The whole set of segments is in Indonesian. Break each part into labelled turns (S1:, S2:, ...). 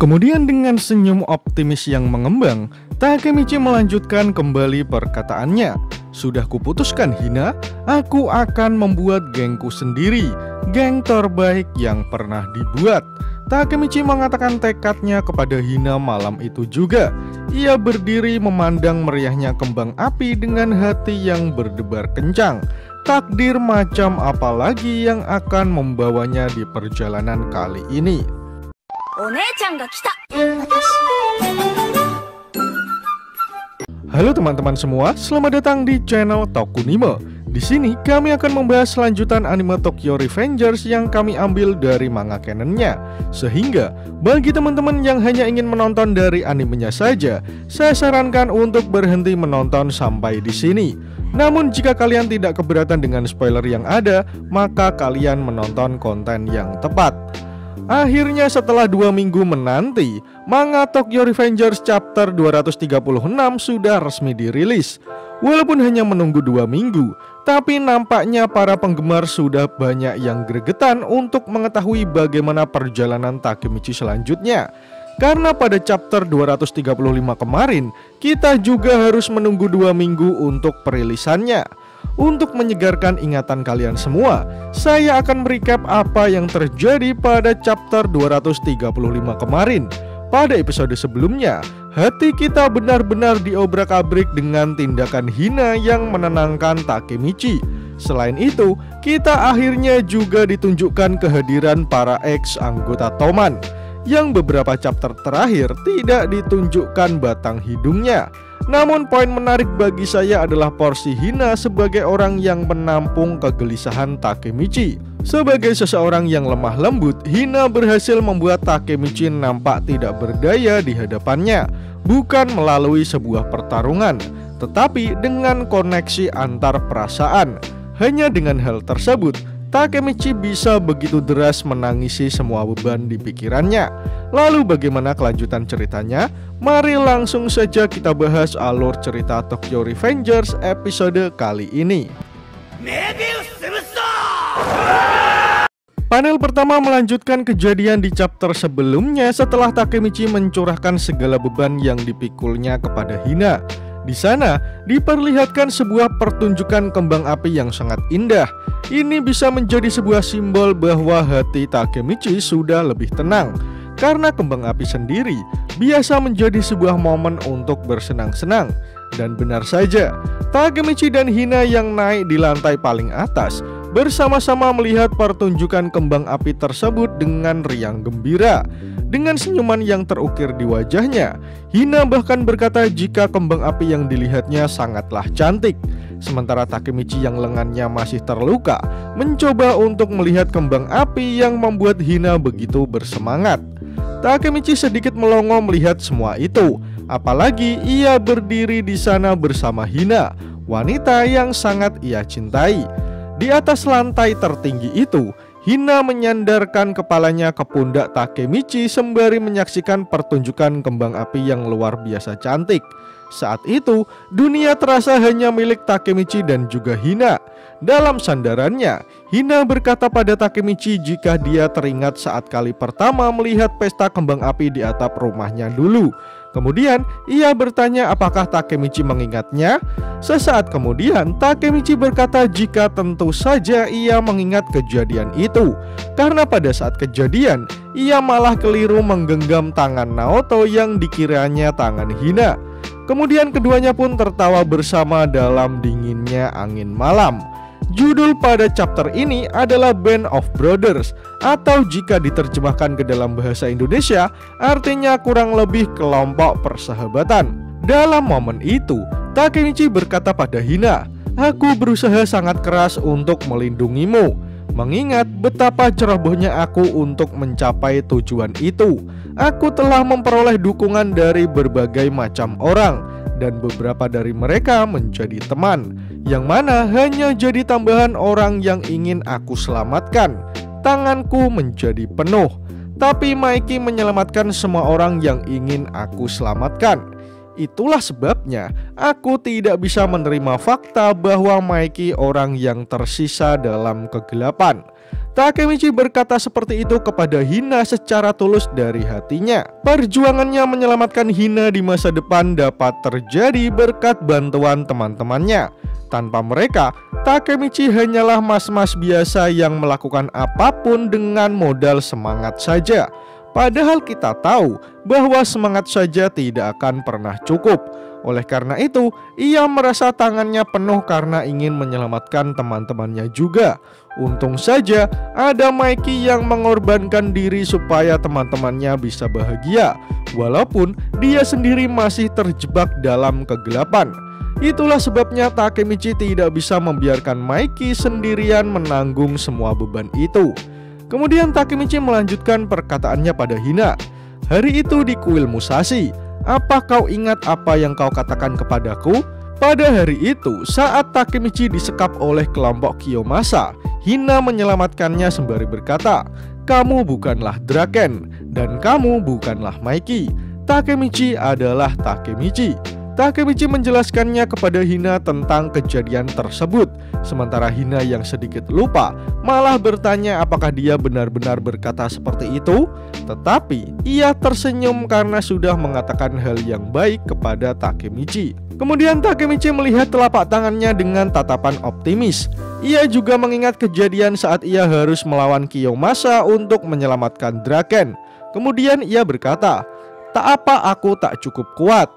S1: Kemudian dengan senyum optimis yang mengembang, Takemichi melanjutkan kembali perkataannya. Sudah kuputuskan Hina, aku akan membuat gengku sendiri, geng terbaik yang pernah dibuat. Takemichi mengatakan tekadnya kepada Hina malam itu juga. Ia berdiri memandang meriahnya kembang api dengan hati yang berdebar kencang. Takdir macam apa lagi yang akan membawanya di perjalanan kali ini? Halo teman-teman semua, selamat datang di channel Tokunime. Di sini kami akan membahas lanjutan anime Tokyo Revengers yang kami ambil dari manga canonnya. Sehingga bagi teman-teman yang hanya ingin menonton dari animenya saja, saya sarankan untuk berhenti menonton sampai di sini. Namun jika kalian tidak keberatan dengan spoiler yang ada, maka kalian menonton konten yang tepat. Akhirnya setelah 2 minggu menanti, manga Tokyo Revengers chapter 236 sudah resmi dirilis. Walaupun hanya menunggu 2 minggu, tapi nampaknya para penggemar sudah banyak yang gregetan untuk mengetahui bagaimana perjalanan Takemichi selanjutnya. Karena pada chapter 235 kemarin, kita juga harus menunggu 2 minggu untuk perilisannya. Untuk menyegarkan ingatan kalian semua, saya akan merecap apa yang terjadi pada chapter 235 kemarin. Pada episode sebelumnya, hati kita benar-benar diobrak-abrik dengan tindakan Hina yang menenangkan Takemichi. Selain itu, kita akhirnya juga ditunjukkan kehadiran para ex-anggota Toman, yang beberapa chapter terakhir tidak ditunjukkan batang hidungnya. Namun poin menarik bagi saya adalah porsi Hina sebagai orang yang menampung kegelisahan Takemichi. Sebagai seseorang yang lemah lembut, Hina berhasil membuat Takemichi nampak tidak berdaya di hadapannya. Bukan melalui sebuah pertarungan, tetapi dengan koneksi antar perasaan. Hanya dengan hal tersebut, Takemichi bisa begitu deras menangisi semua beban di pikirannya. Lalu bagaimana kelanjutan ceritanya? Mari langsung saja kita bahas alur cerita Tokyo Revengers episode kali ini. Panel pertama melanjutkan kejadian di chapter sebelumnya setelah Takemichi mencurahkan segala beban yang dipikulnya kepada Hina. Di sana diperlihatkan sebuah pertunjukan kembang api yang sangat indah. Ini bisa menjadi sebuah simbol bahwa hati Takemichi sudah lebih tenang. Karena kembang api sendiri biasa menjadi sebuah momen untuk bersenang-senang. Dan benar saja, Takemichi dan Hina yang naik di lantai paling atas bersama-sama melihat pertunjukan kembang api tersebut dengan riang gembira. Dengan senyuman yang terukir di wajahnya, Hina bahkan berkata jika kembang api yang dilihatnya sangatlah cantik. Sementara Takemichi yang lengannya masih terluka mencoba untuk melihat kembang api yang membuat Hina begitu bersemangat. Takemichi sedikit melongo melihat semua itu, apalagi ia berdiri di sana bersama Hina, wanita yang sangat ia cintai. Di atas lantai tertinggi itu, Hina menyandarkan kepalanya ke pundak Takemichi sembari menyaksikan pertunjukan kembang api yang luar biasa cantik. Saat itu, dunia terasa hanya milik Takemichi dan juga Hina. Dalam sandarannya, Hina berkata pada Takemichi jika dia teringat saat kali pertama melihat pesta kembang api di atap rumahnya dulu. Kemudian ia bertanya apakah Takemichi mengingatnya. Sesaat kemudian Takemichi berkata jika tentu saja ia mengingat kejadian itu, karena pada saat kejadian ia malah keliru menggenggam tangan Naoto yang dikiranya tangan Hina. Kemudian keduanya pun tertawa bersama dalam dinginnya angin malam. Judul pada chapter ini adalah Band of Brothers, atau jika diterjemahkan ke dalam bahasa Indonesia artinya kurang lebih kelompok persahabatan. Dalam momen itu, Takemichi berkata pada Hina, "Aku berusaha sangat keras untuk melindungimu, mengingat betapa cerobohnya aku untuk mencapai tujuan itu. Aku telah memperoleh dukungan dari berbagai macam orang, dan beberapa dari mereka menjadi teman, yang mana hanya jadi tambahan orang yang ingin aku selamatkan. Tanganku menjadi penuh, tapi Mikey menyelamatkan semua orang yang ingin aku selamatkan. Itulah sebabnya aku tidak bisa menerima fakta bahwa Mikey orang yang tersisa dalam kegelapan. Takemichi berkata seperti itu kepada Hina secara tulus dari hatinya. Perjuangannya menyelamatkan Hina di masa depan dapat terjadi berkat bantuan teman-temannya. Tanpa mereka, Takemichi hanyalah mas-mas biasa yang melakukan apapun dengan modal semangat saja. Padahal kita tahu bahwa semangat saja tidak akan pernah cukup. Oleh karena itu, ia merasa tangannya penuh karena ingin menyelamatkan teman-temannya juga. Untung saja ada Mikey yang mengorbankan diri supaya teman-temannya bisa bahagia, walaupun dia sendiri masih terjebak dalam kegelapan. Itulah sebabnya Takemichi tidak bisa membiarkan Mikey sendirian menanggung semua beban itu. Kemudian Takemichi melanjutkan perkataannya pada Hina. Hari itu di kuil Musashi, apa kau ingat apa yang kau katakan kepadaku? Pada hari itu, saat Takemichi disekap oleh kelompok Kiyomasa, Hina menyelamatkannya sembari berkata, kamu bukanlah Draken, dan kamu bukanlah Mikey. Takemichi adalah Takemichi. Takemichi menjelaskannya kepada Hina tentang kejadian tersebut. Sementara Hina yang sedikit lupa malah bertanya apakah dia benar-benar berkata seperti itu. Tetapi ia tersenyum karena sudah mengatakan hal yang baik kepada Takemichi. Kemudian Takemichi melihat telapak tangannya dengan tatapan optimis. Ia juga mengingat kejadian saat ia harus melawan Kiyomasa untuk menyelamatkan Draken. Kemudian ia berkata, tak apa aku tak cukup kuat.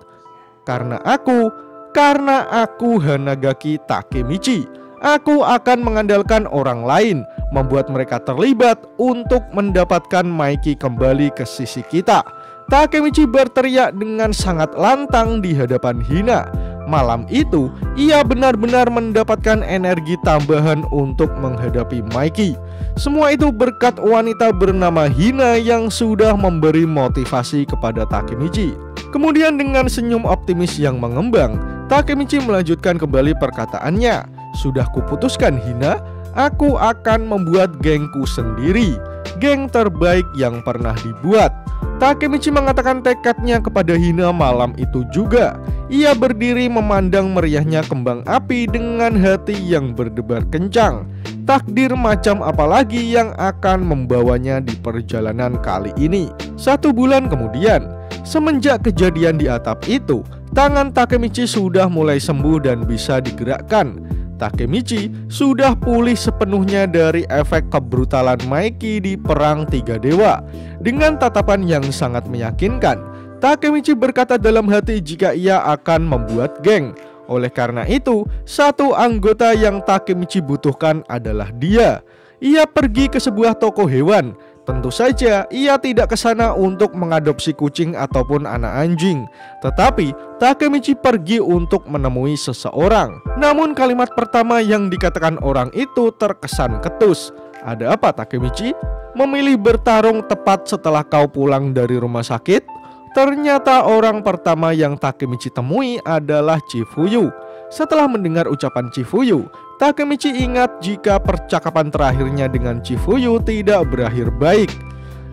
S1: Karena aku Hanagaki Takemichi. Aku akan mengandalkan orang lain, membuat mereka terlibat untuk mendapatkan Mikey kembali ke sisi kita. Takemichi berteriak dengan sangat lantang di hadapan Hina. Malam itu, ia benar-benar mendapatkan energi tambahan untuk menghadapi Mikey. Semua itu berkat wanita bernama Hina yang sudah memberi motivasi kepada Takemichi. Kemudian dengan senyum optimis yang mengembang, Takemichi melanjutkan kembali perkataannya. Sudah kuputuskan Hina, aku akan membuat gengku sendiri, geng terbaik yang pernah dibuat. Takemichi mengatakan tekadnya kepada Hina malam itu juga. Ia berdiri memandang meriahnya kembang api dengan hati yang berdebar kencang. Takdir macam apa lagi yang akan membawanya di perjalanan kali ini. 1 bulan kemudian, semenjak kejadian di atap itu, tangan Takemichi sudah mulai sembuh dan bisa digerakkan. Takemichi sudah pulih sepenuhnya dari efek kebrutalan Mikey di Perang Tiga Dewa. Dengan tatapan yang sangat meyakinkan, Takemichi berkata dalam hati jika ia akan membuat geng. Oleh karena itu, satu anggota yang Takemichi butuhkan adalah dia. Ia pergi ke sebuah toko hewan. Tentu saja ia tidak ke sana untuk mengadopsi kucing ataupun anak anjing. Tetapi Takemichi pergi untuk menemui seseorang. Namun kalimat pertama yang dikatakan orang itu terkesan ketus. Ada apa Takemichi? Memilih bertarung tepat setelah kau pulang dari rumah sakit? Ternyata orang pertama yang Takemichi temui adalah Chifuyu. Setelah mendengar ucapan Chifuyu, Takemichi ingat jika percakapan terakhirnya dengan Chifuyu tidak berakhir baik.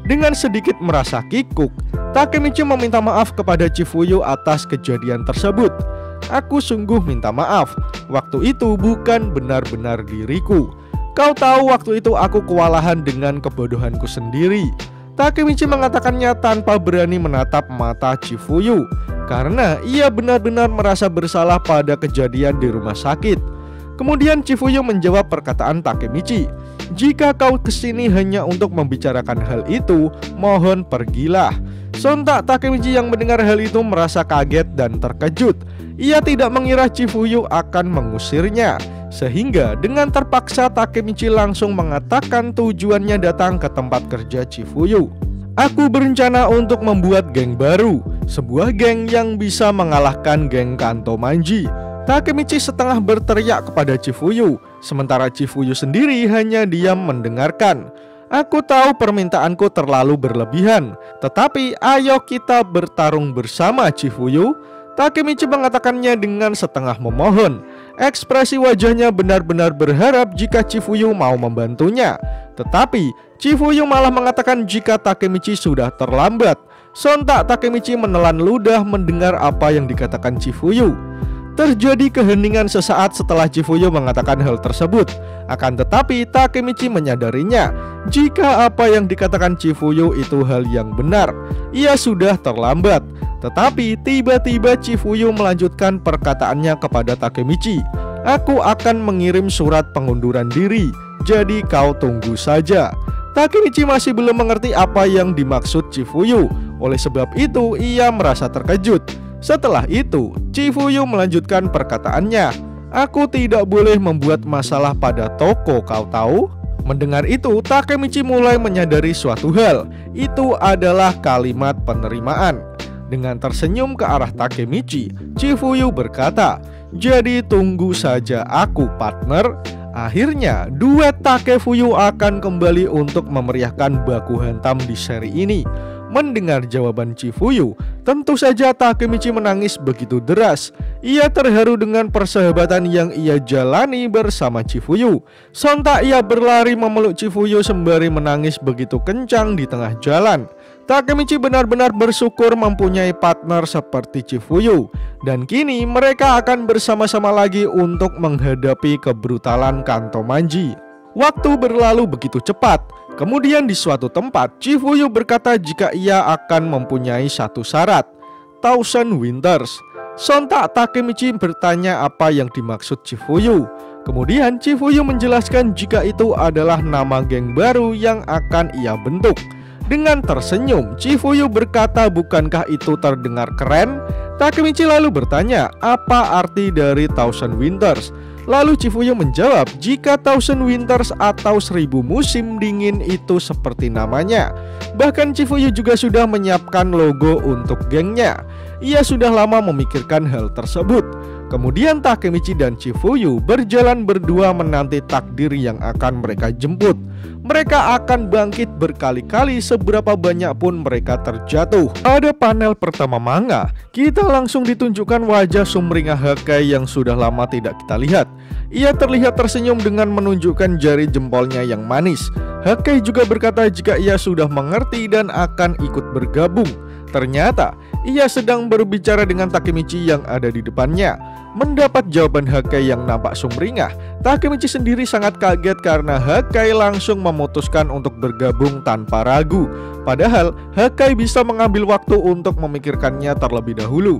S1: Dengan sedikit merasa kikuk, Takemichi meminta maaf kepada Chifuyu atas kejadian tersebut. Aku sungguh minta maaf, waktu itu bukan benar-benar diriku. Kau tahu waktu itu aku kewalahan dengan kebodohanku sendiri. Takemichi mengatakannya tanpa berani menatap mata Chifuyu, karena ia benar-benar merasa bersalah pada kejadian di rumah sakit. Kemudian Chifuyu menjawab perkataan Takemichi, jika kau kesini hanya untuk membicarakan hal itu, mohon pergilah. Sontak Takemichi yang mendengar hal itu merasa kaget dan terkejut. Ia tidak mengira Chifuyu akan mengusirnya, sehingga dengan terpaksa Takemichi langsung mengatakan tujuannya datang ke tempat kerja Chifuyu. Aku berencana untuk membuat geng baru, sebuah geng yang bisa mengalahkan geng Kanto Manji. Takemichi setengah berteriak kepada Chifuyu, sementara Chifuyu sendiri hanya diam mendengarkan. Aku tahu permintaanku terlalu berlebihan, tetapi ayo kita bertarung bersama Chifuyu. Takemichi mengatakannya dengan setengah memohon. Ekspresi wajahnya benar-benar berharap jika Chifuyu mau membantunya. Tetapi Chifuyu malah mengatakan jika Takemichi sudah terlambat. Sontak Takemichi menelan ludah mendengar apa yang dikatakan Chifuyu. Terjadi keheningan sesaat setelah Chifuyu mengatakan hal tersebut. Akan tetapi Takemichi menyadarinya jika apa yang dikatakan Chifuyu itu hal yang benar. Ia sudah terlambat. Tetapi tiba-tiba Chifuyu melanjutkan perkataannya kepada Takemichi. Aku akan mengirim surat pengunduran diri, jadi kau tunggu saja. Takemichi masih belum mengerti apa yang dimaksud Chifuyu. Oleh sebab itu ia merasa terkejut. Setelah itu, Chifuyu melanjutkan perkataannya. Aku tidak boleh membuat masalah pada toko, kau tahu? Mendengar itu, Takemichi mulai menyadari suatu hal. Itu adalah kalimat penerimaan. Dengan tersenyum ke arah Takemichi, Chifuyu berkata, jadi tunggu saja aku, partner. Akhirnya, duet Takefuyu akan kembali untuk memeriahkan baku hantam di seri ini. Mendengar jawaban Chifuyu, tentu saja Takemichi menangis begitu deras. Ia terharu dengan persahabatan yang ia jalani bersama Chifuyu. Sontak ia berlari memeluk Chifuyu sembari menangis begitu kencang di tengah jalan. Takemichi benar-benar bersyukur mempunyai partner seperti Chifuyu. Dan kini mereka akan bersama-sama lagi untuk menghadapi kebrutalan Kanto Manji. Waktu berlalu begitu cepat. Kemudian di suatu tempat, Chifuyu berkata jika ia akan mempunyai satu syarat, 1000 Winters. Sontak Takemichi bertanya apa yang dimaksud Chifuyu. Kemudian Chifuyu menjelaskan jika itu adalah nama geng baru yang akan ia bentuk. Dengan tersenyum, Chifuyu berkata bukankah itu terdengar keren? Takemichi lalu bertanya apa arti dari 1000 Winters. Lalu Chifuyu menjawab jika 1000 Winters atau 1000 musim dingin itu seperti namanya. Bahkan Chifuyu juga sudah menyiapkan logo untuk gengnya. Ia sudah lama memikirkan hal tersebut. Kemudian Takemichi dan Chifuyu berjalan berdua menanti takdir yang akan mereka jemput. Mereka akan bangkit berkali-kali seberapa banyak pun mereka terjatuh. Pada panel pertama manga, kita langsung ditunjukkan wajah sumringah Hakai yang sudah lama tidak kita lihat. Ia terlihat tersenyum dengan menunjukkan jari jempolnya yang manis. Hakai juga berkata jika ia sudah mengerti dan akan ikut bergabung. Ternyata ia sedang berbicara dengan Takemichi yang ada di depannya. Mendapat jawaban Hakai yang nampak sumringah, Takemichi sendiri sangat kaget karena Hakai langsung memutuskan untuk bergabung tanpa ragu. Padahal Hakai bisa mengambil waktu untuk memikirkannya terlebih dahulu.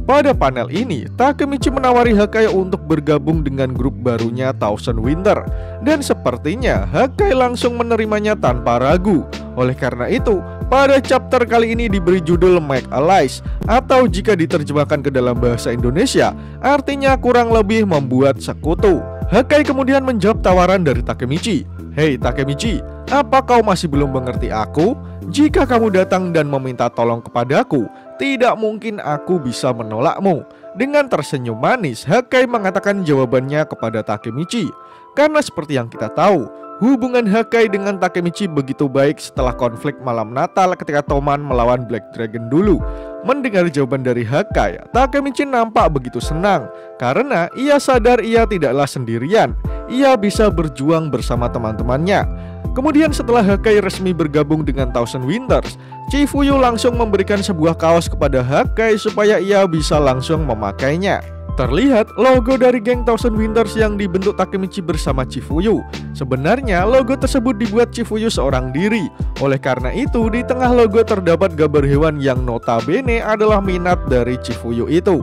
S1: Pada panel ini, Takemichi menawari Hakai untuk bergabung dengan grup barunya 1000 Winter. Dan sepertinya Hakai langsung menerimanya tanpa ragu. Oleh karena itu, pada chapter kali ini diberi judul Make Allies, atau jika diterjemahkan ke dalam bahasa Indonesia, artinya kurang lebih membuat sekutu. Hakai kemudian menjawab tawaran dari Takemichi. Hei Takemichi, apa kau masih belum mengerti aku? Jika kamu datang dan meminta tolong kepadaku, tidak mungkin aku bisa menolakmu. Dengan tersenyum manis, Hakai mengatakan jawabannya kepada Takemichi. Karena seperti yang kita tahu, hubungan Hakai dengan Takemichi begitu baik setelah konflik malam Natal ketika Toman melawan Black Dragon dulu. Mendengar jawaban dari Hakai, Takemichi nampak begitu senang karena ia sadar ia tidaklah sendirian. Ia bisa berjuang bersama teman-temannya. Kemudian setelah Hakai resmi bergabung dengan 1000 Winters, Chifuyu langsung memberikan sebuah kaos kepada Hakai supaya ia bisa langsung memakainya. Terlihat logo dari geng 1000 Winters yang dibentuk Takemichi bersama Chifuyu. Sebenarnya logo tersebut dibuat Chifuyu seorang diri. Oleh karena itu, di tengah logo terdapat gambar hewan yang notabene adalah minat dari Chifuyu itu.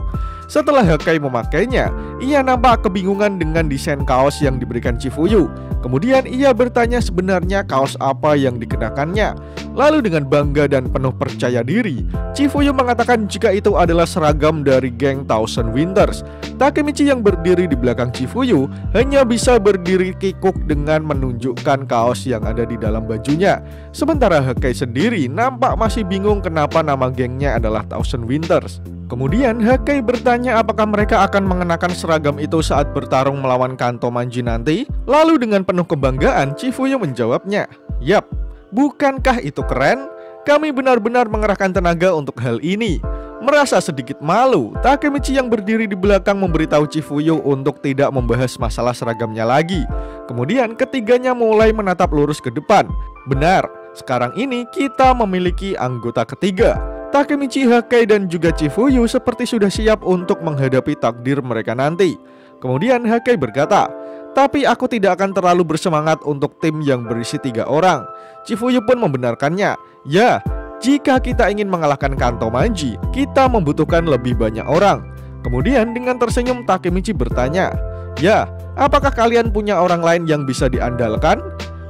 S1: Setelah Hakai memakainya, ia nampak kebingungan dengan desain kaos yang diberikan Chifuyu. Kemudian ia bertanya sebenarnya kaos apa yang dikenakannya. Lalu dengan bangga dan penuh percaya diri, Chifuyu mengatakan jika itu adalah seragam dari geng 1000 Winters. Takemichi yang berdiri di belakang Chifuyu hanya bisa berdiri kikuk dengan menunjukkan kaos yang ada di dalam bajunya. Sementara Hakai sendiri nampak masih bingung kenapa nama gengnya adalah 1000 Winters. Kemudian Hakai bertanya apakah mereka akan mengenakan seragam itu saat bertarung melawan Kanto Manji nanti. Lalu dengan penuh kebanggaan Chifuyu menjawabnya, "Yap, bukankah itu keren? Kami benar-benar mengerahkan tenaga untuk hal ini." Merasa sedikit malu, Takemichi yang berdiri di belakang memberitahu Chifuyu untuk tidak membahas masalah seragamnya lagi. Kemudian ketiganya mulai menatap lurus ke depan. Benar, sekarang ini kita memiliki anggota ketiga. Takemichi, Hakai, dan juga Chifuyu seperti sudah siap untuk menghadapi takdir mereka nanti. Kemudian Hakai berkata, "Tapi aku tidak akan terlalu bersemangat untuk tim yang berisi 3 orang." Chifuyu pun membenarkannya. "Ya, jika kita ingin mengalahkan Kanto Manji, kita membutuhkan lebih banyak orang." Kemudian dengan tersenyum Takemichi bertanya, "Ya, apakah kalian punya orang lain yang bisa diandalkan?"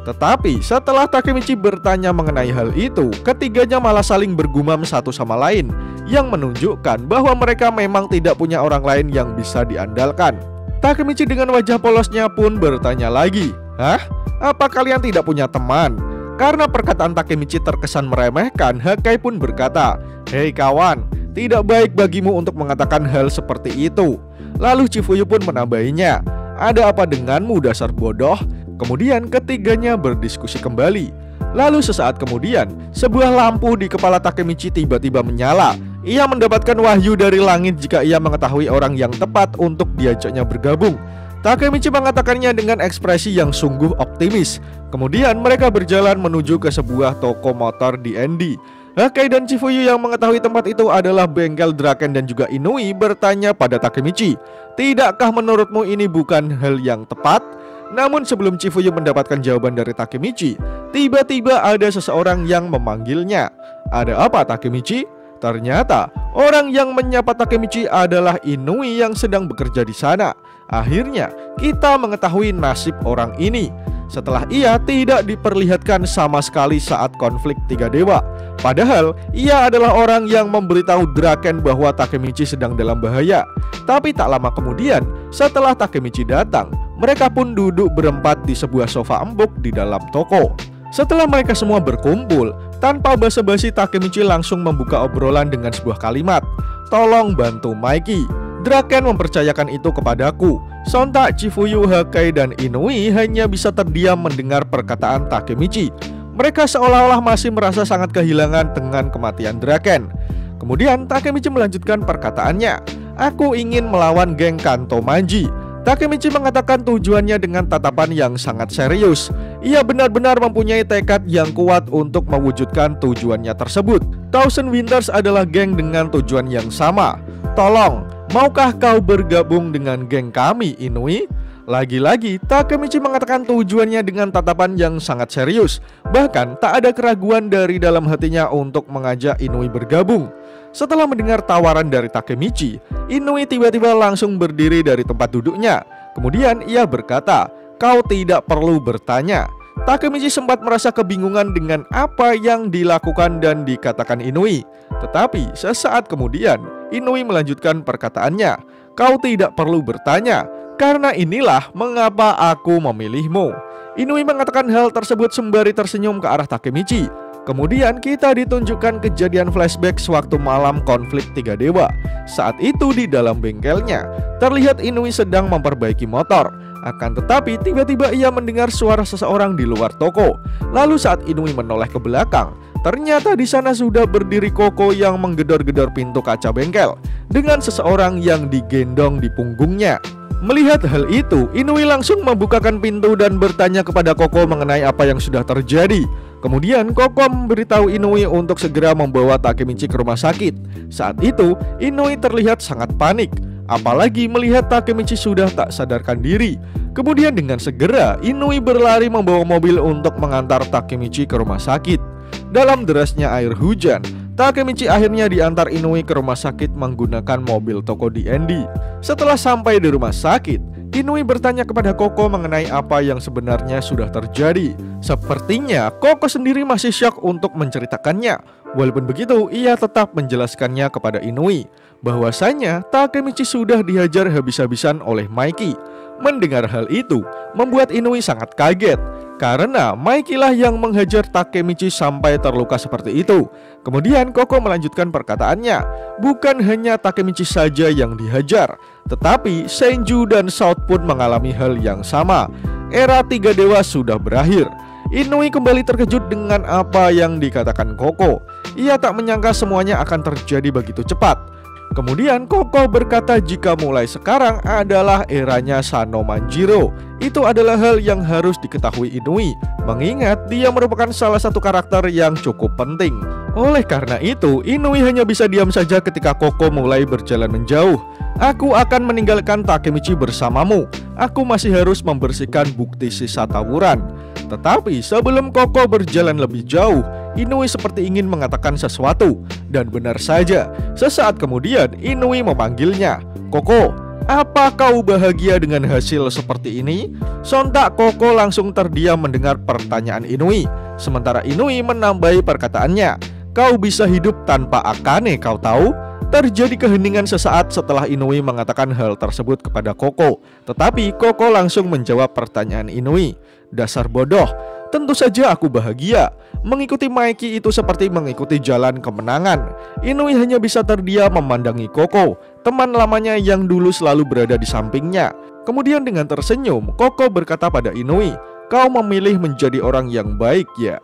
S1: Tetapi setelah Takemichi bertanya mengenai hal itu, ketiganya malah saling bergumam satu sama lain, yang menunjukkan bahwa mereka memang tidak punya orang lain yang bisa diandalkan. Takemichi dengan wajah polosnya pun bertanya lagi, "Hah? Apa kalian tidak punya teman?" Karena perkataan Takemichi terkesan meremehkan, Hakai pun berkata, "Hei kawan, tidak baik bagimu untuk mengatakan hal seperti itu." Lalu Chifuyu pun menambahinya, "Ada apa denganmu dasar bodoh?" Kemudian ketiganya berdiskusi kembali. Lalu sesaat kemudian, sebuah lampu di kepala Takemichi tiba-tiba menyala. Ia mendapatkan wahyu dari langit jika ia mengetahui orang yang tepat untuk diajaknya bergabung. Takemichi mengatakannya dengan ekspresi yang sungguh optimis. Kemudian mereka berjalan menuju ke sebuah toko motor di Endi. Hakai dan Chifuyu yang mengetahui tempat itu adalah bengkel Draken dan juga Inui bertanya pada Takemichi, "Tidakkah menurutmu ini bukan hal yang tepat?" Namun sebelum Chifuyu mendapatkan jawaban dari Takemichi, tiba-tiba ada seseorang yang memanggilnya. "Ada apa, Takemichi?" Ternyata orang yang menyapa Takemichi adalah Inui yang sedang bekerja di sana. Akhirnya kita mengetahui nasib orang ini setelah ia tidak diperlihatkan sama sekali saat konflik 3 dewa. Padahal ia adalah orang yang memberitahu Draken bahwa Takemichi sedang dalam bahaya. Tapi tak lama kemudian, setelah Takemichi datang, mereka pun duduk berempat di sebuah sofa empuk di dalam toko. Setelah mereka semua berkumpul, tanpa basa-basi Takemichi langsung membuka obrolan dengan sebuah kalimat, "Tolong bantu Mikey. Draken mempercayakan itu kepadaku." Sontak Chifuyu, Hakai, dan Inui hanya bisa terdiam mendengar perkataan Takemichi. Mereka seolah-olah masih merasa sangat kehilangan dengan kematian Draken. Kemudian Takemichi melanjutkan perkataannya, "Aku ingin melawan geng Kanto Manji." Takemichi mengatakan tujuannya dengan tatapan yang sangat serius. Ia benar-benar mempunyai tekad yang kuat untuk mewujudkan tujuannya tersebut. Thousand Winters adalah geng dengan tujuan yang sama. "Tolong, maukah kau bergabung dengan geng kami, Inui?" Lagi-lagi, Takemichi mengatakan tujuannya dengan tatapan yang sangat serius. Bahkan tak ada keraguan dari dalam hatinya untuk mengajak Inui bergabung. Setelah mendengar tawaran dari Takemichi, Inui tiba-tiba langsung berdiri dari tempat duduknya. Kemudian ia berkata, "Kau tidak perlu bertanya." Takemichi sempat merasa kebingungan dengan apa yang dilakukan dan dikatakan Inui. Tetapi sesaat kemudian, Inui melanjutkan perkataannya, "Kau tidak perlu bertanya, karena inilah mengapa aku memilihmu." Inui mengatakan hal tersebut sembari tersenyum ke arah Takemichi. Kemudian kita ditunjukkan kejadian flashback sewaktu malam konflik 3 dewa. Saat itu di dalam bengkelnya, terlihat Inui sedang memperbaiki motor. Akan tetapi tiba-tiba ia mendengar suara seseorang di luar toko. Lalu saat Inui menoleh ke belakang, ternyata di sana sudah berdiri Koko yang menggedor-gedor pintu kaca bengkel dengan seseorang yang digendong di punggungnya. Melihat hal itu, Inui langsung membukakan pintu dan bertanya kepada Koko mengenai apa yang sudah terjadi. Kemudian Koko memberitahu Inui untuk segera membawa Takemichi ke rumah sakit. Saat itu Inui terlihat sangat panik, apalagi melihat Takemichi sudah tak sadarkan diri. Kemudian dengan segera Inui berlari membawa mobil untuk mengantar Takemichi ke rumah sakit. Dalam derasnya air hujan, Takemichi akhirnya diantar Inui ke rumah sakit menggunakan mobil toko di Endi. Setelah sampai di rumah sakit, Inui bertanya kepada Koko mengenai apa yang sebenarnya sudah terjadi. Sepertinya Koko sendiri masih syok untuk menceritakannya. Walaupun begitu, ia tetap menjelaskannya kepada Inui bahwasanya Takemichi sudah dihajar habis-habisan oleh Mikey. Mendengar hal itu membuat Inui sangat kaget, karena Mikey lah yang menghajar Takemichi sampai terluka seperti itu. Kemudian Koko melanjutkan perkataannya, bukan hanya Takemichi saja yang dihajar, tetapi Senju dan South pun mengalami hal yang sama. Era 3 dewa sudah berakhir. Inui kembali terkejut dengan apa yang dikatakan Koko. Ia tak menyangka semuanya akan terjadi begitu cepat. Kemudian Koko berkata jika mulai sekarang adalah eranya Sanomanjiro. Itu adalah hal yang harus diketahui Inui, mengingat dia merupakan salah satu karakter yang cukup penting. Oleh karena itu, Inui hanya bisa diam saja ketika Koko mulai berjalan menjauh. Aku akan meninggalkan Takemichi bersamamu. Aku masih harus membersihkan bukti sisa tawuran. Tetapi sebelum Koko berjalan lebih jauh, Inui seperti ingin mengatakan sesuatu. Dan benar saja, sesaat kemudian Inui memanggilnya. Koko, apa kau bahagia dengan hasil seperti ini? Sontak Koko langsung terdiam mendengar pertanyaan Inui. Sementara Inui menambahi perkataannya, kau bisa hidup tanpa Akane, kau tahu? Terjadi keheningan sesaat setelah Inui mengatakan hal tersebut kepada Koko. Tetapi Koko langsung menjawab pertanyaan Inui. Dasar bodoh, tentu saja aku bahagia. Mengikuti Maeki itu seperti mengikuti jalan kemenangan. Inui hanya bisa terdiam memandangi Koko, teman lamanya yang dulu selalu berada di sampingnya. Kemudian dengan tersenyum, Koko berkata pada Inui, kau memilih menjadi orang yang baik ya.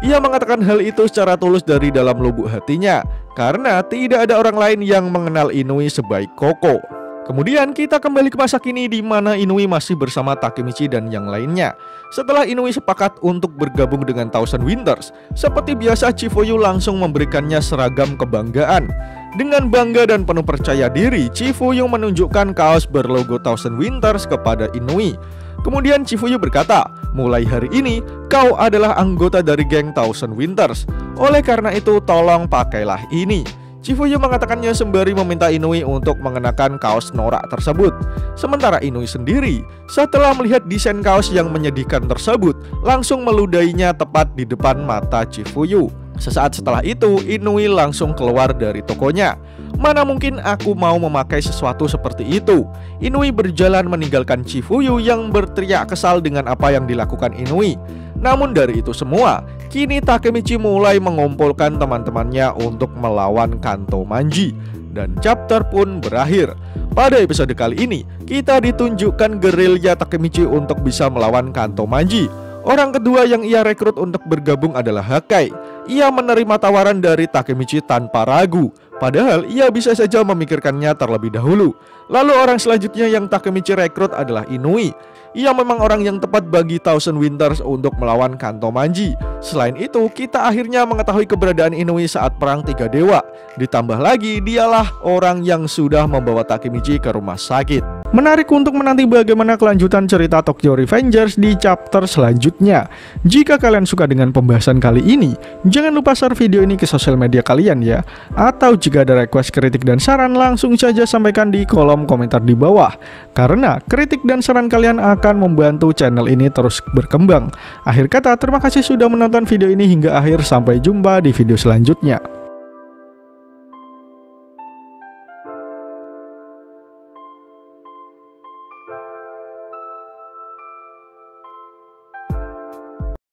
S1: Ia mengatakan hal itu secara tulus dari dalam lubuk hatinya, karena tidak ada orang lain yang mengenal Inui sebaik Koko. Kemudian kita kembali ke masa kini di mana Inui masih bersama Takemichi dan yang lainnya. Setelah Inui sepakat untuk bergabung dengan Thousand Winters, seperti biasa Chifuyu langsung memberikannya seragam kebanggaan. Dengan bangga dan penuh percaya diri, Chifuyu menunjukkan kaos berlogo Thousand Winters kepada Inui. Kemudian Chifuyu berkata, mulai hari ini kau adalah anggota dari geng Thousand Winters. Oleh karena itu tolong pakailah ini. Chifuyu mengatakannya sembari meminta Inui untuk mengenakan kaos norak tersebut. Sementara Inui sendiri, setelah melihat desain kaos yang menyedihkan tersebut, langsung meludahinya tepat di depan mata Chifuyu. Sesaat setelah itu, Inui langsung keluar dari tokonya. Mana mungkin aku mau memakai sesuatu seperti itu? Inui berjalan meninggalkan Chifuyu yang berteriak kesal dengan apa yang dilakukan Inui. Namun dari itu semua, kini Takemichi mulai mengumpulkan teman-temannya untuk melawan Kanto Manji. Dan chapter pun berakhir. Pada episode kali ini, kita ditunjukkan gerilya Takemichi untuk bisa melawan Kanto Manji. Orang kedua yang ia rekrut untuk bergabung adalah Hakai. Ia menerima tawaran dari Takemichi tanpa ragu. Padahal ia bisa saja memikirkannya terlebih dahulu. Lalu orang selanjutnya yang Takemichi rekrut adalah Inui. Ia memang orang yang tepat bagi Thousand Winters untuk melawan Kanto Manji. Selain itu, kita akhirnya mengetahui keberadaan Inui saat perang Tiga Dewa. Ditambah lagi, dialah orang yang sudah membawa Takemichi ke rumah sakit. Menarik untuk menanti bagaimana kelanjutan cerita Tokyo Revengers di chapter selanjutnya. Jika kalian suka dengan pembahasan kali ini, jangan lupa share video ini ke sosial media kalian ya. Atau jika ada request, kritik, dan saran, langsung saja sampaikan di kolom komentar di bawah. Karena kritik dan saran kalian akan membantu channel ini terus berkembang. Akhir kata, terima kasih sudah menonton video ini hingga akhir. Sampai jumpa di video selanjutnya.